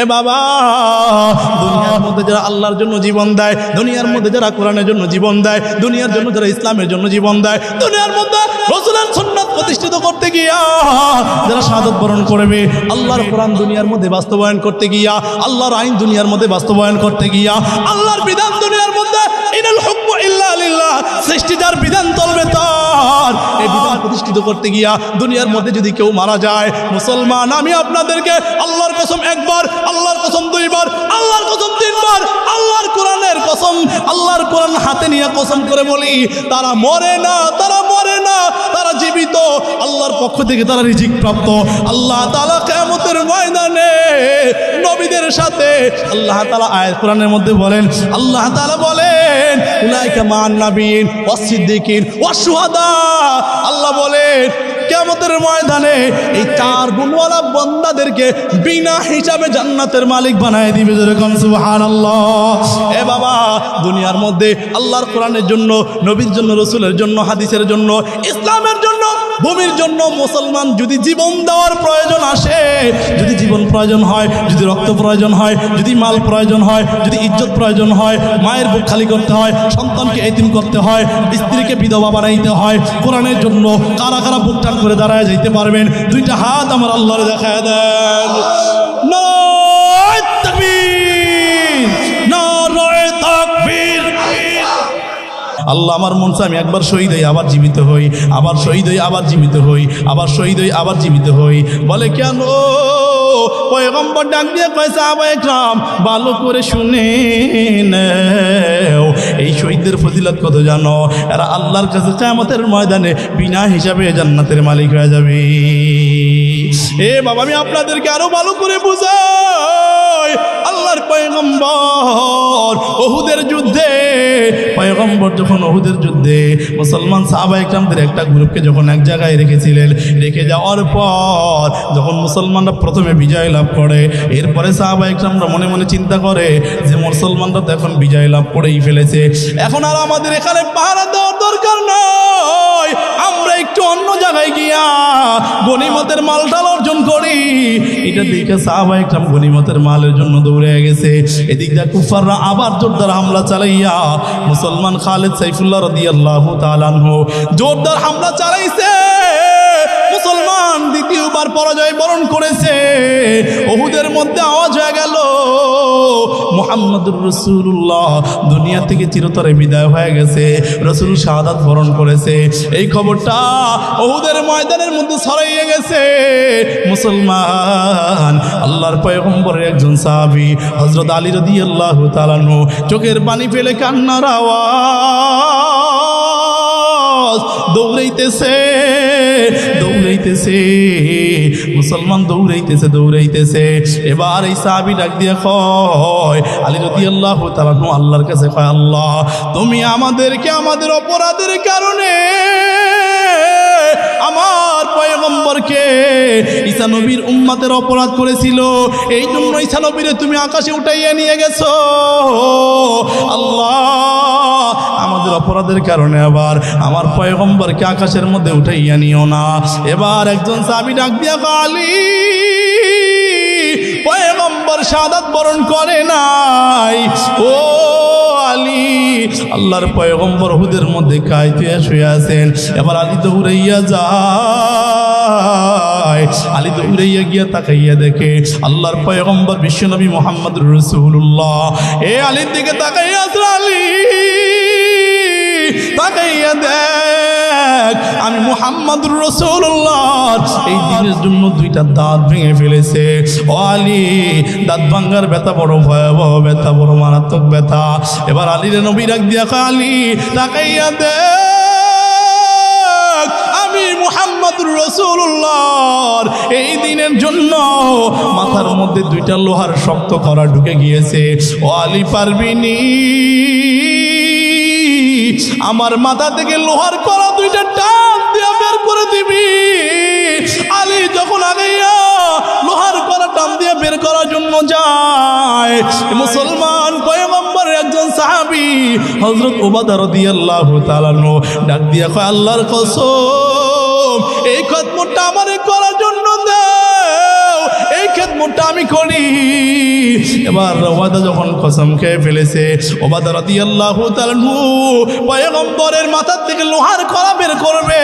এ বাবা, দুনিয়ার মধ্যে যারা আল্লাহর জন্য জীবন দেয়, দুনিয়ার মধ্যে যারা কোরআনের জন্য জীবন দেয়, দুনিয়ার জন্য যারা ইসলামের জন্য জীবন দেয়, দুনিয়ার মধ্যে রাসূলের সুন্নাত প্রতিষ্ঠিত করতে গিয়া যারা শাহাদাত বরণ করবে, আল্লাহর কোরআন দুনিয়ার মধ্যে বাস্তবায়ন করতে গিয়া, আল্লাহর আইন দুনিয়ার মধ্যে বাস্তবায়ন করতে গিয়া, আল্লাহর বিধান দুনিয়ার মধ্যে, ইনাল হুকমু ইল্লা লিল্লাহ, সৃষ্টি যার বিধান চলবে তার, এই বিধান প্রতিষ্ঠিত করতে গিয়া দুনিয়ার মধ্যে যদি কেউ মারা যায়, মুসলমান আমি আপনাদেরকে আল্লাহর কসম একবার, আল্লাহর কসম দুইবার, আল্লাহর কসম তিনবার, আল্লাহর কোরআনের কসম, আল্লাহর কোরআন হাতে নিয়ে কসম করে বলি, তারা মরে না, তারা মরে না, তারা জীবিত, আল্লাহর পক্ষ থেকে তারা রিজিক প্রাপ্ত। আল্লাহ তাআলা কিয়ামতের ময়দানে নবীদের সাথে আল্লাহ তাআলা আয়াত কোরআনের মধ্যে বলেন, আল্লাহ তাআলা বলেন উলাইকা মান নাবিয়িন ওয়াস সিদ্দিকিন ওয়াস শুহাদা, আল্লাহ বলেন কিয়ামতের ময়দানে এই চার গুণওয়ালা বান্দাদেরকে বিনা হিসাবে জান্নাতের মালিক বানায় দিবে। যেরকম সুবহানাল্লাহ। এ বাবা, দুনিয়ার মধ্যে আল্লাহর কোরআনের জন্য, নবীর জন্য, রাসূলের জন্য, হাদিসের জন্য, ইসলামের জন্য, ভূমির জন্য মুসলমান যদি জীবন দেওয়ার প্রয়োজন আসে, যদি জীবন প্রয়োজন হয়, যদি রক্ত প্রয়োজন হয়, যদি মাল প্রয়োজন হয়, যদি ইজ্জত প্রয়োজন হয়, মায়ের বুক খালি করতে হয়, সন্তানকে এতিম করতে হয়, স্ত্রীকে বিধবা বানাইতে হয়, কোরআনের জন্য কারা কারা বুক টান করে দাঁড়ায় যাইতে পারবেন? দুইটা হাত আমার আল্লাহর দেখায় দেন। নারায়ে তাকবীর, নারায়ে তাকবীর। আল্লাহ আমার মন চায় আমি একবার শহীদ হই আবার জীবিত হই, আবার শহীদ হই আবার জীবিত হই, আবার শহীদ হই আবার জীবিত হই। বলে কেন? পয়গম্বর ডাক দিয়ে কয় সাহাবায়ে কেরাম ভালো করে শুনে নাও, এই শহীদদের ফজিলত কত জানো? এরা আল্লাহর কাছে কিয়ামতের ময়দানে বিনা হিসাবে জান্নাতের মালিক হয়ে যাবে। এ বাবা, আমি আপনাদেরকে আরো ভালো করে বুঝাই। আল্লাহর পয়গম্বর উহুদের যুদ্ধে, পয়গম্বর যখন উহুদের যুদ্ধে মুসলমান সাহাবায়ে কেরামদের একটা গ্রুপকে যখন এক জায়গায় রেখেছিলেন, রেখে যাওয়ার পর যখন মুসলমানরা প্রথমে বিজয় লাভ করে, এরপরে সাহাবায়ে কেরামরা মনে মনে চিন্তা করে যে মুসলমানরা তো এখন বিজয় লাভ করেই ফেলেছে, এখন আর আমাদের এখানে পাহারা দেওয়ার দরকার নয়, আমরা একটু অন্য জায়গায় গিয়া গনিমতের মালটা অর্জন করি। এটা দেখে সাহাবায়ে কেরাম গনিমতের মালের জন্য দৌড়ে গেছে। এদিক দিয়ে কুফাররা আবার জোরদার হামলা চালাইয়া মুসলমান খালিদ সাইফুল্লাহ রাদিয়াল্লাহু তাআলা আনহু জোরদার হামলা চালাইছে। মুসলমান দ্বিতীয়বার পরাজয় বরণ করেছে। উহুদের মধ্যে আওয়াজ হয়ে গেল মুহাম্মদুর রাসূলুল্লাহ দুনিয়া থেকে চিরতরে বিদায় হয়ে গেছে, রাসূল শাহাদাত বরণ করেছে। এই খবরটা উহুদের ময়দানের মধ্যে ছড়াইয়ে গেছে। মুসলমান আল্লাহর পয়গম্বরের একজন সাহাবী হযরত আলী রাদিয়াল্লাহু তাআলা আনহু চোখের পানি ফেলে কান্নার আওয়াজ, দৌড়াইতেছে দৌড়াইতেছে, মুসলমান দৌড়াইতেছে দৌড়াইতেছে। এবার এই সাহাবী ডাক দিয়ে কয় আলী রাদিয়াল্লাহু তাআলা আনহু আল্লাহর কাছে কয়, আল্লাহ তুমি আমাদেরকে আমাদের অপরাধের কারণে আমার পয়গম্বরকে ঈসা নবীর উম্মতের অপরাধ করেছিল, এই জন্য ঈসা নবীরে তুমি আকাশে উঠাইয়া নিয়ে গেছো। আল্লাহ আমাদের অপরাধের কারণে আবার আমার পয়গম্বরকে আকাশের মধ্যে উঠাইয়া নিও না। এবার একজন সাহাবী ডাক দিয়া আলী, পয়গম্বর শাহাদাত বরণ করে নাই। ও আলী, আল্লাহর পয়গম্বর উহুদের মধ্যে কাঁইতে শুয়ে আছেন। এবার আলী দৌড়াইয়া যায়, আলী দৌড়াইয়া গিয়া তাকাইয়া দেখে আল্লাহর পয়গম্বর বিশ্বনবী মুহাম্মদুর রাসূলুল্লাহ এ আলীর দিকে তাকাইয়া আছে। আলী তাকাইয়া দেখ, আমি মুহাম্মদুর রাসূলুল্লাহ এই দিনের জন্য দুইটা দাঁত ভেঙে ফেলেছে। ও আলী, দাঁত ভাঙ্গার ব্যথা বড় ভয়াবহ ব্যথা, বড় মারাত্মক ব্যথা। এবার আলীর নবী ডাক দিয়া কয়, আলী তাকাইয়া দেখ, আমি মুহাম্মদুর রাসূলুল্লাহ এই দিনের জন্য মাথার মধ্যে দুইটা লোহার শক্ত করা ঢুকে গিয়েছে। ও আলী পারবিনি আমার মাথা থেকে লোহার করা দুইটা টান দিয়া বের করে দিবি? আলী যখন আগাইয়া লোহার করা টান দিয়ে বের করার জন্য যায়, মুসলমান পয়গম্বরের একজন সাহাবী হযরত উবাদা রাদিয়াল্লাহু তাআলা আনহু ডাক দিয়া কয়, আল্লাহর কসম এই খেদমতটা আমারে করার জন্য দাও, এই খেদমতটা আমি করি। এবার ওবাদা যখন কসম খেয়ে ফেলেছে, ওবাদা রাদিয়াল্লাহু তাআলা আনহু পয়গম্বরের মাথার থেকে লোহার কড়া বের করবে।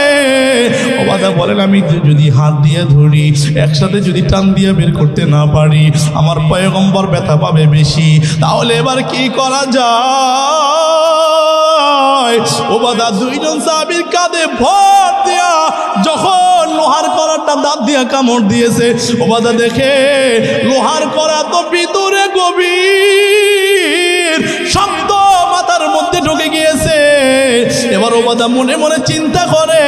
ওবাদা বলেন, আমি যদি হাত দিয়ে ধরি, একসাথে যদি টান দিয়ে বের করতে না পারি, আমার পয়গম্বর ব্যথা পাবে বেশি। তাহলে এবার কি করা যায়? ওবাদা দুইজন সাহাবীর কাঁধে ভর দিয়া যখন লোহার কড়াটা দাঁত দিয়া কামড় দিয়েছে, ওবাদা দেখে লোহার কড়া তো ভিতরে গভীর শক্ত মাথার মধ্যে ঢুকে গিয়েছে। এবার ওবাদা মনে মনে চিন্তা করে,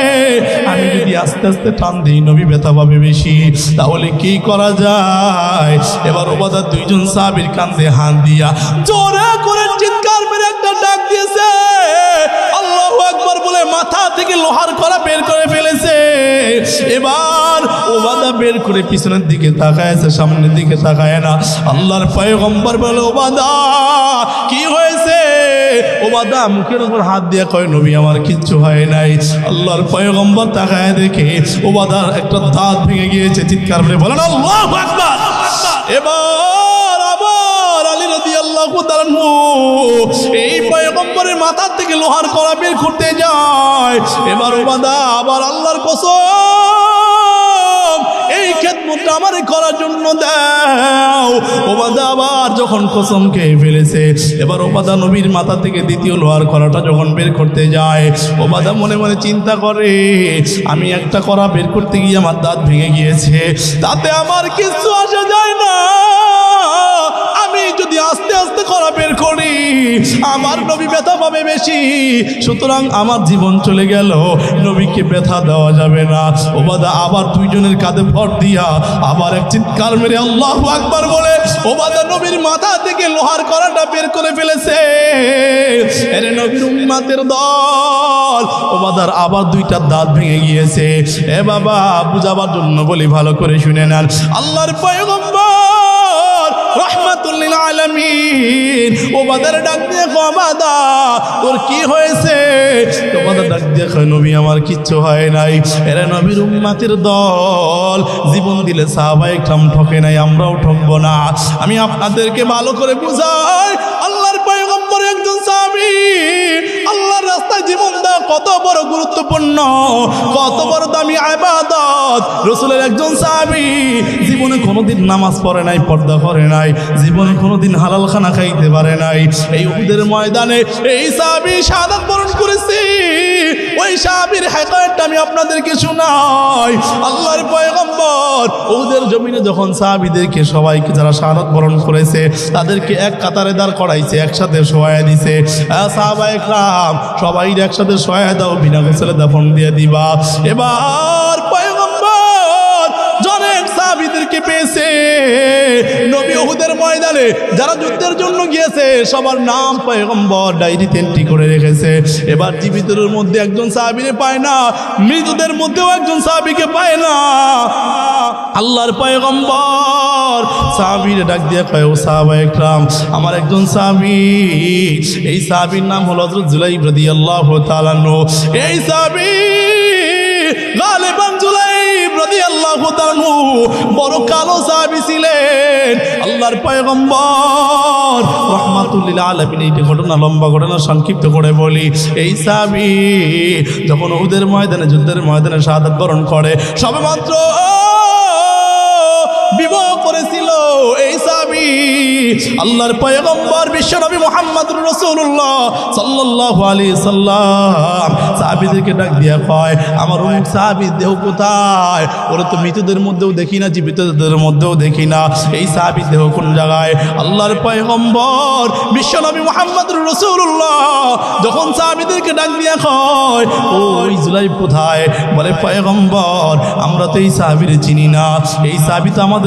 আমি যদি আস্তে আস্তে টান দিই নবী ব্যথা পাবে বেশি, তাহলে কি করা যায়? এবার ওবাদা দুইজন সাহাবীর কাঁধে হাত দিয়া জোরে করে চিৎকার মেরে একটা ডাক দিয়েছে, আল্লাহু আকবার বলে মাথা থেকে লোহার কড়া বের করে ফেলেছে। এবার ওবাদা বের করে পিছনের দিকে তাকায়ছে, সামনের দিকে তাকায় না। আল্লাহর পয়গম্বর বলে, ওবাদা কি হয়েছে? ওবাদা মুখের উপর হাত দিয়ে কয়, নবী আমার কিচ্ছু হয় নাই। আল্লাহর পয়গম্বর তাকায় দেখে ওবাদার একটা দাঁত ভেঙে গিয়েছে। চিৎকার করে বলেন আল্লাহু আকবার। এবার আবার আলী রাদিয়াল্লাহু তাআলা আনহু এই পয়গম্বরের মাথার থেকে লোহার কড়া বের করতে যায়। এবার ওবাদা আবার আল্লাহর কসম, এই খেদমতটা আমারে করার জন্য দাও। ওবাদা আবার যখন কসম খেয়ে ফেলেছে, এবার ওবাদা নবীর মাথা থেকে দ্বিতীয় লোহার কড়াটা যখন বের করতে যায়, ওবাদা মনে মনে চিন্তা করে, আমি একটা কড়া বের করতে গিয়ে আমার দাঁত ভেঙে গিয়েছে, তাতে আমার কিছু আসে যায় না। আমি যদি আস্তে আস্তে কড়া বের করি, আমার নবী ব্যথা পাবে বেশি, সুতরাং আমার জীবন চলে গেল, নবীকে ব্যথা দেওয়া যাবে না। ওবাদা আবার দুইজনের কাঁধে ভর দিয়া আবার এক চিৎকার মেরে আল্লাহু আকবার বলে ওবাদা নবীর মাথা থেকে লোহার কড়াটা বের করে ফেলেছে। আরে নবীর উম্মতের দল, ওবাদার আবার দুইটা দাঁত ভেঙে গিয়েছে। এ বাবা, বুঝাবার জন্য বলি, ভালো করে শুনে নেন। আল্লাহর পয়গম্বর রাহমাতুল লিল আলামিন ওবাদার ডাক দিয়ে, ওবাদা তোর কি হয়েছে? ওবাদা ডাক দিয়ে কয়, নবী আমার কিচ্ছু হয় নাই। এরা নবীর উম্মতের দল, জীবন দিলে সাহাবায়ে কেরাম ঠকে নাই, আমরাও ঠকবো না। আমি আপনাদেরকে ভালো করে বুঝাই, আল্লাহর পয়গম্বর একজন সাহাবী, আল্লাহর রাস্তায় জীবন দেওয়া কত বড় গুরুত্বপূর্ণ, কত বড় দামি ইবাদত। রাসূলের একজন সাহাবী জীবনে কোনোদিন নামাজ পড়ে নাই, পর্দা করে নাই, জীবনে কোনোদিন হালাল খানা খাইতে পারে নাই। এই উহুদের ময়দানে এই সাহাবী শাহাদাত বরণ করেছে। ওই সাহাবীর হিকায়াতটা আমি আপনাদেরকে শোনাই। আল্লাহর পয়গম্বর উহুদের জমিনে যখন সাহাবীদেরকে সবাইকে যারা শাহাদাত বরণ করেছে তাদেরকে এক কাতারে দাঁড় করাইছে, একসাথে শোয়া দিছে। সাহাবায়ে কেরাম সবাই একসাথে শোয়া দাও, বিনা গোসলে দাফন দিয়ে দিবা। এবার পয়গম্বর জনেক সাহাবীদেরকে পেয়েছে। নবী উহুদের ময়দানে যারা যুদ্ধের জন্য গিয়েছে সবার নাম পয়গম্বর ডায়েরিতে এন্ট্রি করে রেখেছে। এবার জীবিতদের মধ্যে একজন সাহাবীকে পায় না, মৃতদের মধ্যেও একজন সাহাবীকে পায় না। আল্লাহর পয়গম্বর সাহাবীরে ডাক দিয়ে কয়, ও সাহাবায়ে কেরাম, আমার একজন সাহাবী, এই সাহাবীর নাম হলো হযরত জুলাইব রাদিয়াল্লাহু তাআলা আনহু। এই সাহাবী গালিবান জুলাইব রাদিয়াল্লাহু তাআলা আনহু বড় কালো সাহাবী ছিলেন। আল্লাহর পয়গম্বর রাহমাতুল লিল আলামিন এই ঘটনা, লম্বা ঘটনা সংক্ষিপ্ত করে বলি, এই সাহাবী যখন উহুদের ময়দানে, যুদ্ধের ময়দানে শাহাদাত বরণ করে, সবেমাত্র বিবাহ করেছিল এই সাহাবী। আল্লাহর পয়গম্বর বিশ্বনবী মুহাম্মদুর রাসূলুল্লাহ সাল্লাল্লাহু আলাইহি সাল্লাম সাহাবীদেরকে ডাক দিয়া কয়, আমার অমুক সাহাবী দেহ কোথায়? ওরা তো মৃতদের মধ্যেও দেখি না, জীবিতদের মধ্যেও দেখি না, এই সাহাবী দেহ কোন জায়গায়? আল্লাহর পয়গম্বর বিশ্বনবী মুহাম্মদুর রাসূলুল্লাহ যখন সাহাবীদেরকে ডাক দিয়া কয়, ওই জুলাইব কোথায়? বলে, পয়গম্বর আমরা তো এই সাহাবীরে চিনি না, এই সাহাবী তো আমাদের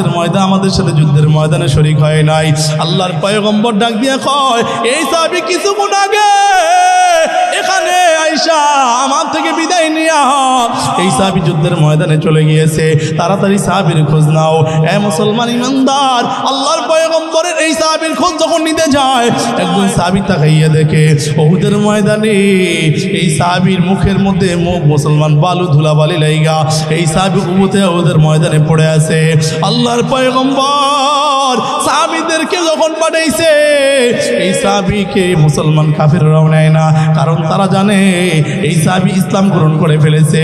সাথে যুদ্ধের ময়দানে শরীক হয় নাই। আল্লাহর পয়গম্বর ডাক দিয়ে কয়, এই সাহাবী কিছুক্ষণ আগে এখানে আয়েশা আমার থেকে বিদায় নিয়া এই সাহাবী যুদ্ধের ময়দানে চলে গিয়েছে, তাড়াতাড়ি সাহাবীর খোঁজ নাও। এ মুসলমান ইমানদার, আল্লাহর পয়গম্বরের এই সাহাবী সাহাবীর খোঁজ যখন নিতে যায়, একজন সাহাবী তাকাইয়া দেখে উহুদের ময়দানে এই সাহাবীর মুখের মধ্যে মুখ মুসলমান বালু ধুলাবালি লাইগা এই সাহাবী উহুদের ময়দানে পড়ে আছে। আল্লাহর পয়গম্বর সাহাবীদেরকে যখন পাঠাইছে, এই সাহাবীকে মুসলমান কাফেররাও নেয় না, কারণ তারা জানে এই সাহাবী ইসলাম গ্রহণ করে ফেলেছে।